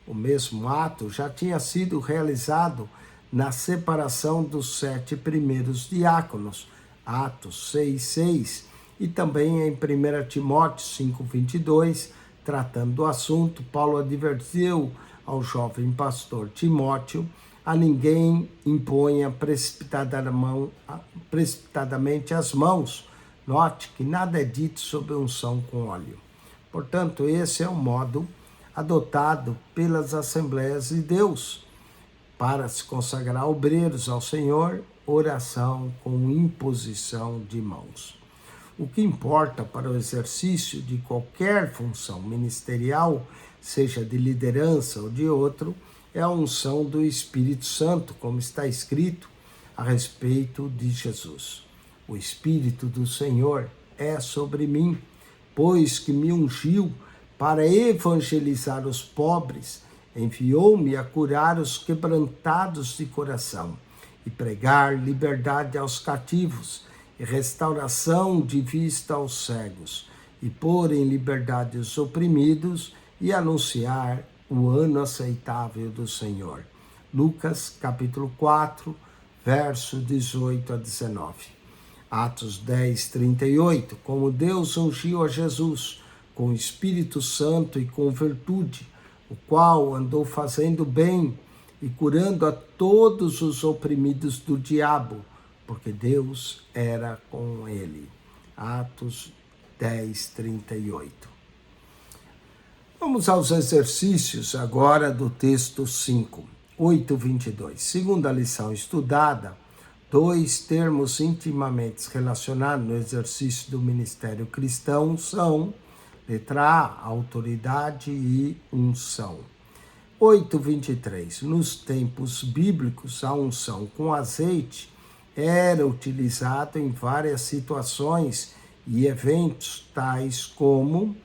O mesmo ato já tinha sido realizado na separação dos 7 primeiros diáconos, Atos 6:6, e também em 1 Timóteo 5:22, tratando do assunto, Paulo advertiu ao jovem pastor Timóteo: a ninguém imponha precipitadamente as mãos. Note que nada é dito sobre unção com óleo. Portanto, esse é o modo adotado pelas Assembleias de Deus para se consagrar obreiros ao Senhor, oração com imposição de mãos. O que importa para o exercício de qualquer função ministerial, seja de liderança ou de outro, é a unção do Espírito Santo, como está escrito a respeito de Jesus. O Espírito do Senhor é sobre mim, pois que me ungiu para evangelizar os pobres, enviou-me a curar os quebrantados de coração e pregar liberdade aos cativos e restauração de vista aos cegos e pôr em liberdade os oprimidos e anunciar o ano aceitável do Senhor. Lucas, capítulo 4, verso 18 a 19. Atos 10, 38. Como Deus ungiu a Jesus com o Espírito Santo e com virtude, o qual andou fazendo bem e curando a todos os oprimidos do diabo, porque Deus era com ele. Atos 10, 38. Vamos aos exercícios agora do texto 5, 8:22. Segundo a lição estudada, dois termos intimamente relacionados no exercício do ministério cristão são, letra A, autoridade e unção. 8:23. Nos tempos bíblicos, a unção com azeite era utilizada em várias situações e eventos, tais como,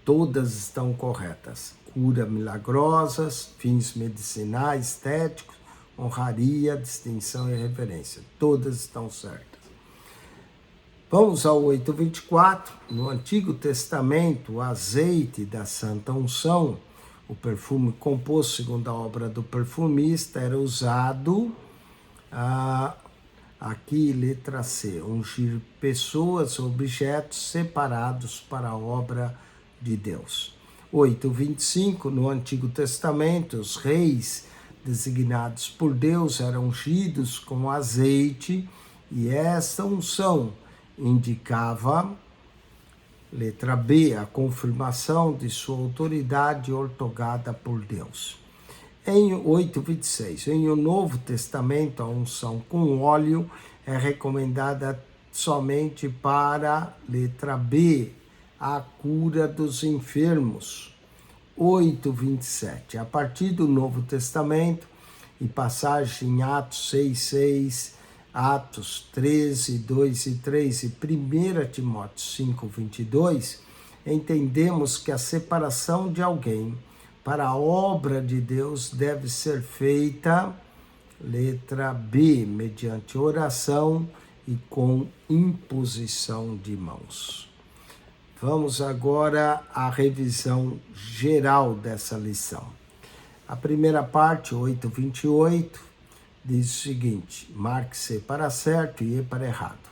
todas estão corretas: cura milagrosas, fins medicinais, estéticos, honraria, distinção e reverência. Todas estão certas. Vamos ao 8:24. No Antigo Testamento, o azeite da Santa Unção, o perfume composto segundo a obra do perfumista, era usado, aqui letra C, ungir pessoas, objetos separados para a obra de Deus. 8:25. No Antigo Testamento, os reis designados por Deus eram ungidos com azeite, e essa unção indicava, letra B, a confirmação de sua autoridade outorgada por Deus. Em 8:26, em o Novo Testamento, a unção com óleo é recomendada somente para, letra B, a cura dos enfermos. 8:27. A partir do Novo Testamento, e passagem em Atos 6:6, Atos 13, 2 e 3 e 1 Timóteo 5:22, entendemos que a separação de alguém para a obra de Deus deve ser feita, letra B, mediante oração e com imposição de mãos. Vamos agora à revisão geral dessa lição. A primeira parte, 8:28, diz o seguinte: marque C para certo e E para errado.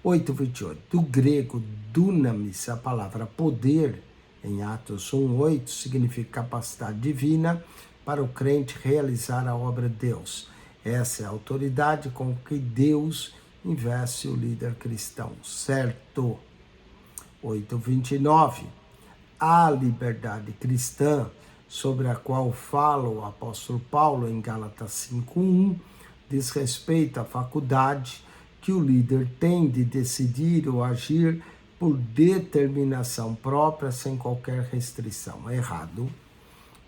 8:28. Do grego dunamis, a palavra poder, em Atos 1:8, significa capacidade divina para o crente realizar a obra de Deus. Essa é a autoridade com que Deus investe o líder cristão, certo? 8:29. A liberdade cristã, sobre a qual fala o apóstolo Paulo em Gálatas 5:1, diz respeito à faculdade que o líder tem de decidir ou agir por determinação própria, sem qualquer restrição. Errado.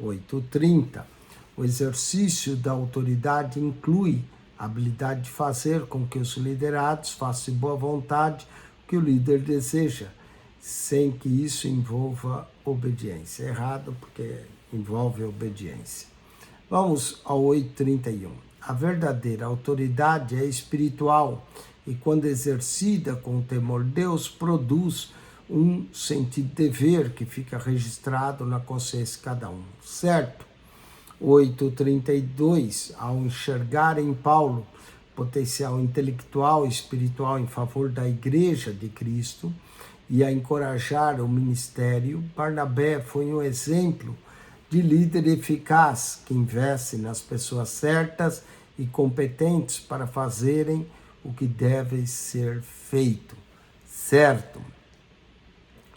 8:30. O exercício da autoridade inclui a habilidade de fazer com que os liderados façam de boa vontade o que o líder deseja, sem que isso envolva obediência. Errado, porque envolve obediência. Vamos ao 8:31. A verdadeira autoridade é espiritual e, quando exercida com o temor de Deus, produz um sentido de dever que fica registrado na consciência de cada um, certo? 8:32. Ao enxergar em Paulo potencial intelectual e espiritual em favor da Igreja de Cristo e a encorajar o ministério, Barnabé foi um exemplo de líder eficaz que investe nas pessoas certas e competentes para fazerem o que deve ser feito, certo?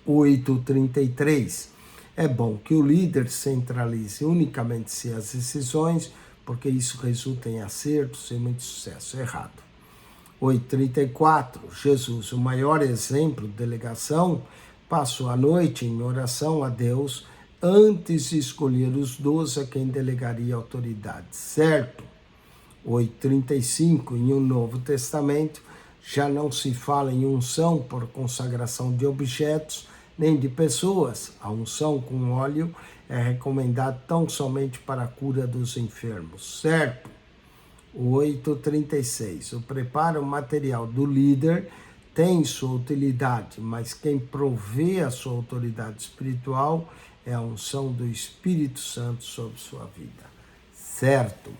8:33. É bom que o líder centralize unicamente suas decisões, porque isso resulta em acertos e muito sucesso. Errado. 8:34. Jesus, o maior exemplo de delegação, passou a noite em oração a Deus antes de escolher os 12 a quem delegaria autoridade, certo? 8:35. Em o Novo Testamento já não se fala em unção por consagração de objetos nem de pessoas. A unção com óleo é recomendada tão somente para a cura dos enfermos, certo? 8:36. O preparo material do líder tem sua utilidade, mas quem provê a sua autoridade espiritual é a unção do Espírito Santo sobre sua vida, certo?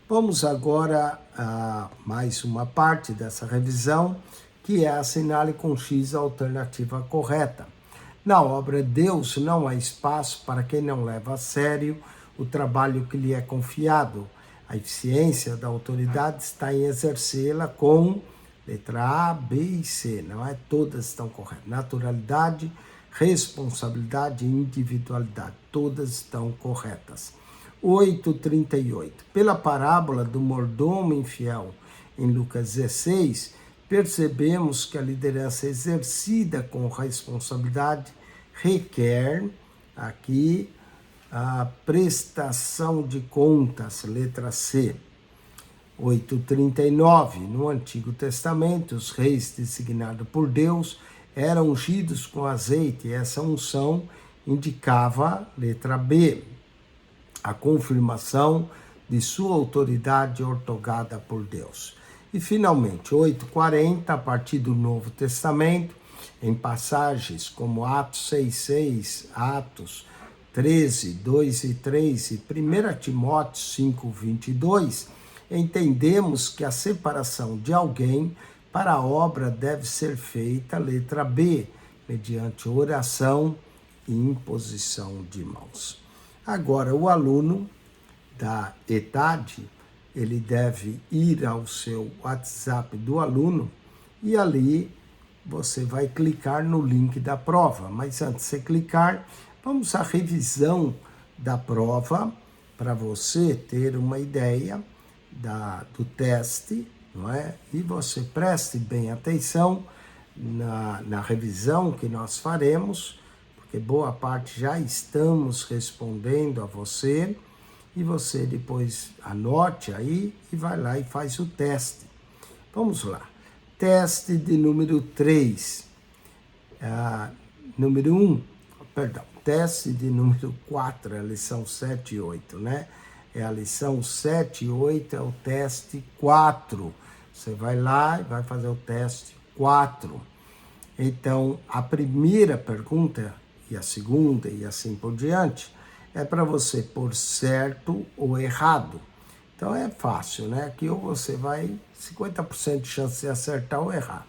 Vamos agora a mais uma parte dessa revisão, que é assinale com X a alternativa correta. Na obra de Deus não há espaço para quem não leva a sério o trabalho que lhe é confiado. A eficiência da autoridade está em exercê-la com letra A, B e C, não é? Todas estão corretas. Naturalidade, responsabilidade e individualidade, todas estão corretas. 8,38. Pela parábola do mordomo infiel em Lucas 16, percebemos que a liderança exercida com responsabilidade requer aqui a prestação de contas, letra C. 8,39. No Antigo Testamento, os reis designados por Deus eram ungidos com azeite, e essa unção indicava, letra B, a confirmação de sua autoridade ortogada por Deus. E, finalmente, 8,40, a partir do Novo Testamento, em passagens como Atos 6,6, Atos 13, 2 e 3 e 1 Timóteo 5,22, entendemos que a separação de alguém para a obra deve ser feita, letra B, mediante oração e imposição de mãos. Agora, o aluno da ETAD, ele deve ir ao seu WhatsApp do aluno e ali você vai clicar no link da prova. Mas antes de você clicar, vamos à revisão da prova para você ter uma ideia do teste, não é? E você preste bem atenção na revisão que nós faremos, porque boa parte já estamos respondendo a você, e você depois anote aí e vai lá e faz o teste. Vamos lá. Teste de número 3. Número 1, perdão, teste de número 4, a lição 7 e 8, né? É a lição 7 e 8, é o teste 4. Você vai lá e vai fazer o teste 4. Então, a primeira pergunta, e a segunda, e assim por diante, é para você pôr certo ou errado. Então, é fácil, né? Aqui ou você vai 50% de chance de acertar ou errar.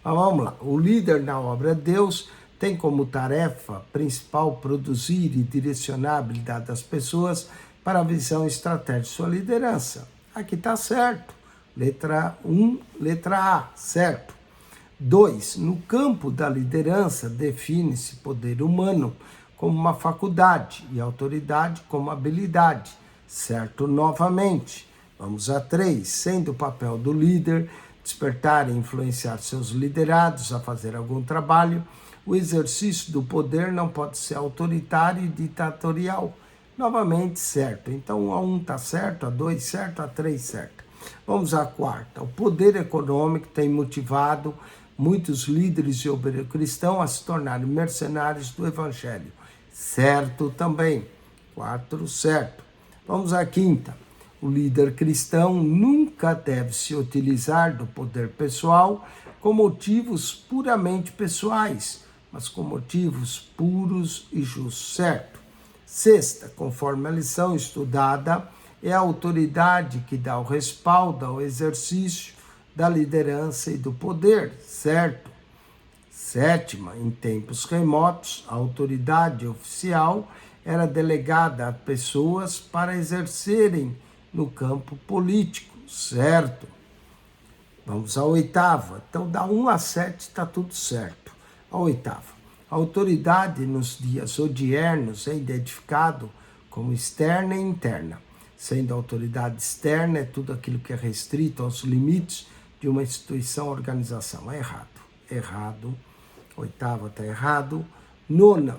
Mas vamos lá. O líder na obra Deus tem como tarefa principal produzir e direcionar a habilidade das pessoas para a visão estratégica de sua liderança. Aqui está certo. Letra 1, letra A, certo. 2. No campo da liderança, define-se poder humano como uma faculdade e autoridade como habilidade, certo novamente. Vamos a 3. Sendo o papel do líder despertar e influenciar seus liderados a fazer algum trabalho, o exercício do poder não pode ser autoritário e ditatorial. Novamente, certo. Então, a 1 está certo, a 2 certo, a 3 certo. Vamos à 4. O poder econômico tem motivado muitos líderes e obreiros cristãos a se tornarem mercenários do evangelho. Certo também. 4, certo. Vamos à 5. O líder cristão nunca deve se utilizar do poder pessoal com motivos puramente pessoais, mas com motivos puros e justos. Certo. 6, conforme a lição estudada, é a autoridade que dá o respaldo ao exercício da liderança e do poder, certo? 7, em tempos remotos, a autoridade oficial era delegada a pessoas para exercerem no campo político, certo? Vamos à 8. Então, da 1 a 7 está tudo certo. A 8. A autoridade nos dias odiernos é identificado como externa e interna. Sendo a autoridade externa, é tudo aquilo que é restrito aos limites de uma instituição ou organização. É errado. Errado. 8 está errado. 9.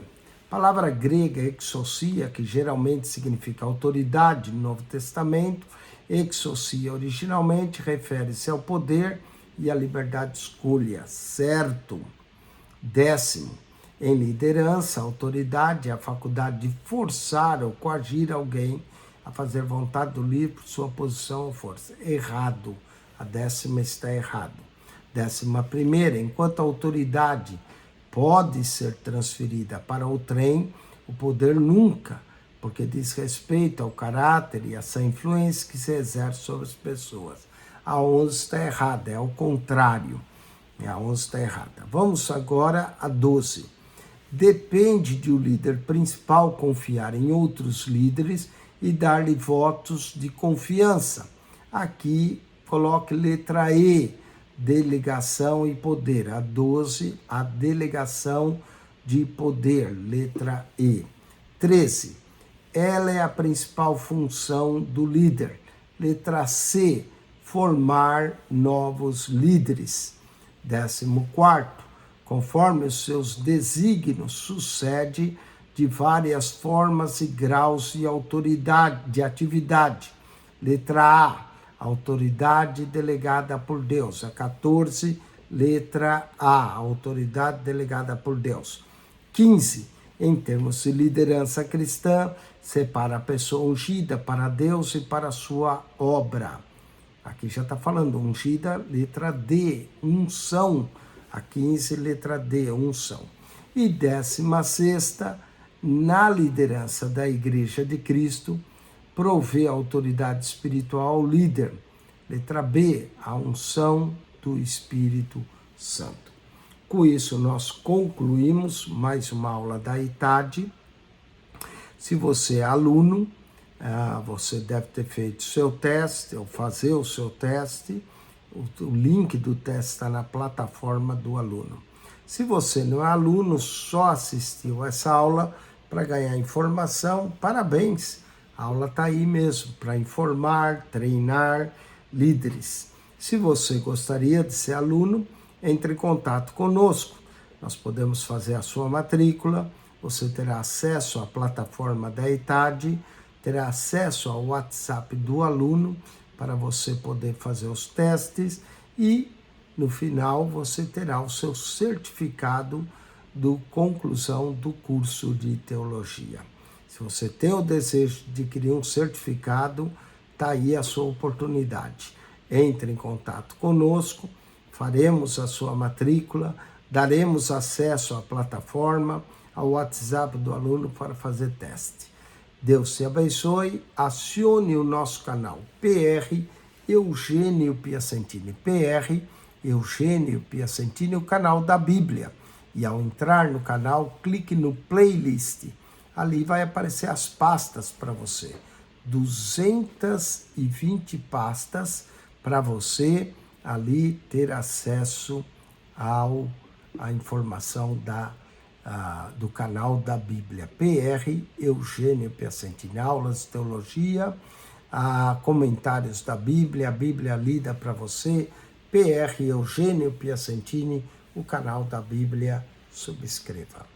Palavra grega exousia, que geralmente significa autoridade no Novo Testamento. Exousia originalmente refere-se ao poder e à liberdade de escolha. Certo. 10. Em liderança, a autoridade é a faculdade de forçar ou coagir alguém a fazer vontade do líder por sua posição ou força. Errado. A 10ª está errado. 11ª, enquanto a autoridade pode ser transferida para o trem, o poder nunca, porque diz respeito ao caráter e essa influência que se exerce sobre as pessoas. A 11 está errada, é ao contrário. A 11 está errada. Vamos agora a 12. Depende de o líder principal confiar em outros líderes e dar-lhe votos de confiança. Aqui coloque letra E, delegação e poder. A 12, a delegação de poder, letra E. 13, ela é a principal função do líder. Letra C, formar novos líderes. 14, conforme os seus desígnios, sucede de várias formas e graus de autoridade, de atividade. Letra A, autoridade delegada por Deus. A 14, letra A, autoridade delegada por Deus. 15, em termos de liderança cristã, separa a pessoa ungida para Deus e para a sua obra. Aqui já está falando, ungida, letra D, unção. A 15, letra D, unção. E 16ª, na liderança da Igreja de Cristo, provê a autoridade espiritual ao líder. Letra B, a unção do Espírito Santo. Com isso, nós concluímos mais uma aula da ITAD. Se você é aluno, você deve ter feito seu teste, ou fazer o seu teste. O link do teste está na plataforma do aluno. Se você não é aluno, só assistiu essa aula para ganhar informação, parabéns. A aula está aí mesmo, para informar, treinar líderes. Se você gostaria de ser aluno, entre em contato conosco. Nós podemos fazer a sua matrícula, você terá acesso à plataforma da ITAD, terá acesso ao WhatsApp do aluno para você poder fazer os testes e, no final, você terá o seu certificado de conclusão do curso de teologia. Se você tem o desejo de adquirir um certificado, está aí a sua oportunidade. Entre em contato conosco, faremos a sua matrícula, daremos acesso à plataforma, ao WhatsApp do aluno para fazer teste. Deus te abençoe, acione o nosso canal PR Eugênio Piacentini. PR Eugênio Piacentini, o canal da Bíblia. E ao entrar no canal, clique no playlist. Ali vai aparecer as pastas para você. 220 pastas para você ali ter acesso à informação do canal da Bíblia. PR Eugênio Piacentini, aulas de teologia, comentários da Bíblia, a Bíblia lida para você. PR Eugênio Piacentini, o canal da Bíblia, subscreva.